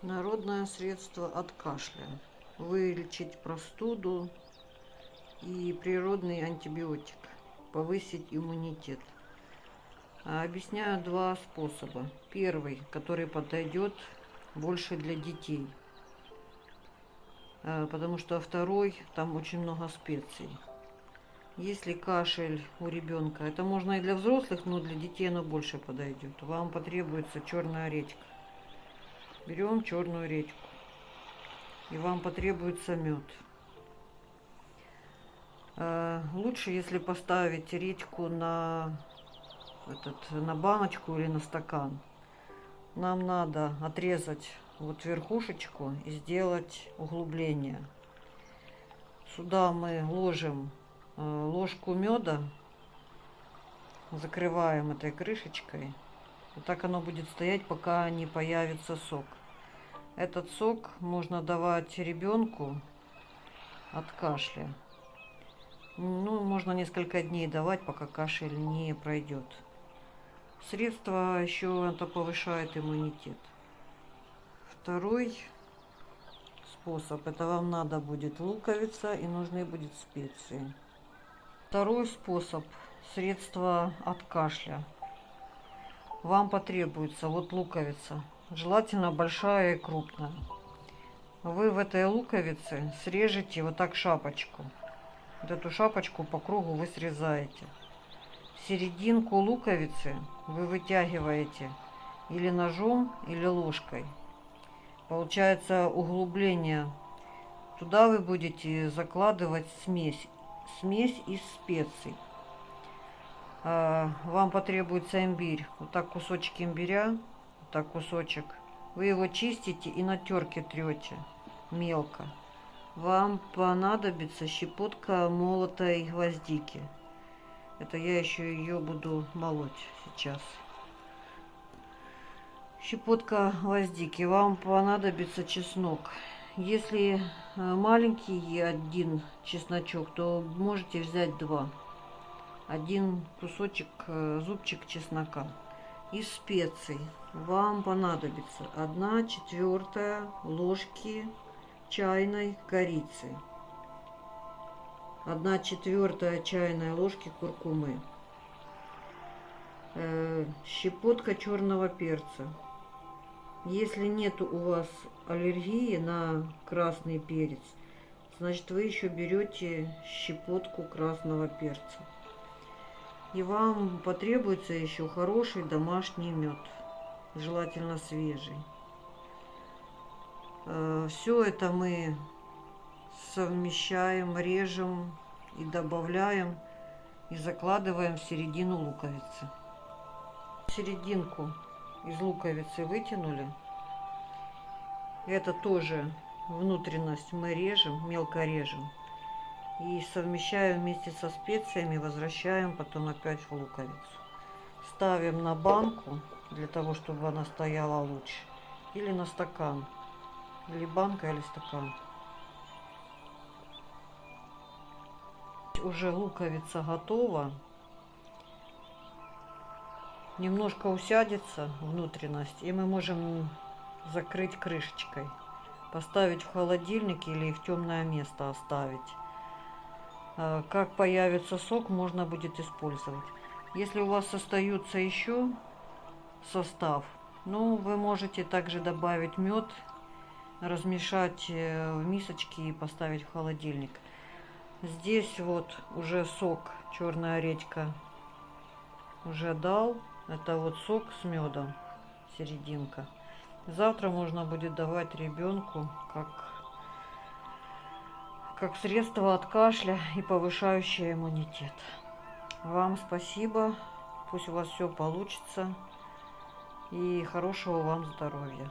Народное средство от кашля. Вылечить простуду и природный антибиотик. Повысить иммунитет. Объясняю два способа. Первый, который подойдет больше для детей. Потому что второй, там очень много специй. Если кашель у ребенка, это можно и для взрослых, но для детей оно больше подойдет. Вам потребуется черная редька. Берем черную редьку. И вам потребуется мед. Лучше, если поставить редьку на баночку или на стакан. Нам надо отрезать вот верхушечку и сделать углубление. Сюда мы ложим ложку меда, закрываем этой крышечкой. Вот так оно будет стоять, пока не появится сок. Этот сок можно давать ребенку от кашля. Ну, можно несколько дней давать, пока кашель не пройдет. Средство еще это повышает иммунитет. Второй способ, это вам надо будет луковица и нужны будут специи. Второй способ, средство от кашля. Вам потребуется вот луковица, желательно большая и крупная. Вы в этой луковице срежете вот так шапочку. Вот эту шапочку по кругу вы срезаете. Серединку луковицы вы вытягиваете или ножом, или ложкой. Получается углубление. Туда вы будете закладывать смесь из специй. Вам потребуется имбирь. Вот так кусочек имбиря, вот так кусочек. Вы его чистите и на терке трете мелко. Вам понадобится щепотка молотой гвоздики. Это я еще ее буду молоть сейчас. Щепотка гвоздики. Вам понадобится чеснок. Если маленький один чесночок, то можете взять два. Один кусочек, зубчик чеснока. Из специй вам понадобится 1/4 ложки чайной корицы, 1/4 чайной ложки куркумы, щепотка черного перца. Если нет у вас аллергии на красный перец, значит вы еще берете щепотку красного перца. И вам потребуется еще хороший домашний мед, желательно свежий. Все это мы совмещаем, режем и добавляем и закладываем в середину луковицы. Серединку из луковицы вытянули. Это тоже внутренность мы режем, мелко режем. И совмещаем вместе со специями, возвращаем потом опять в луковицу. Ставим на банку, для того, чтобы она стояла лучше. Или на стакан. Или банка, или стакан. Уже луковица готова. Немножко усядется внутренность, и мы можем закрыть крышечкой. Поставить в холодильник или в темное место оставить. Как появится сок, можно будет использовать. Если у вас остаются еще состав, ну, вы можете также добавить мед, размешать в мисочке и поставить в холодильник. Здесь вот уже сок, черная редька уже дал. Это вот сок с медом, серединка. Завтра можно будет давать ребенку как средство от кашля и повышающее иммунитет. Вам спасибо. Пусть у вас все получится. И хорошего вам здоровья.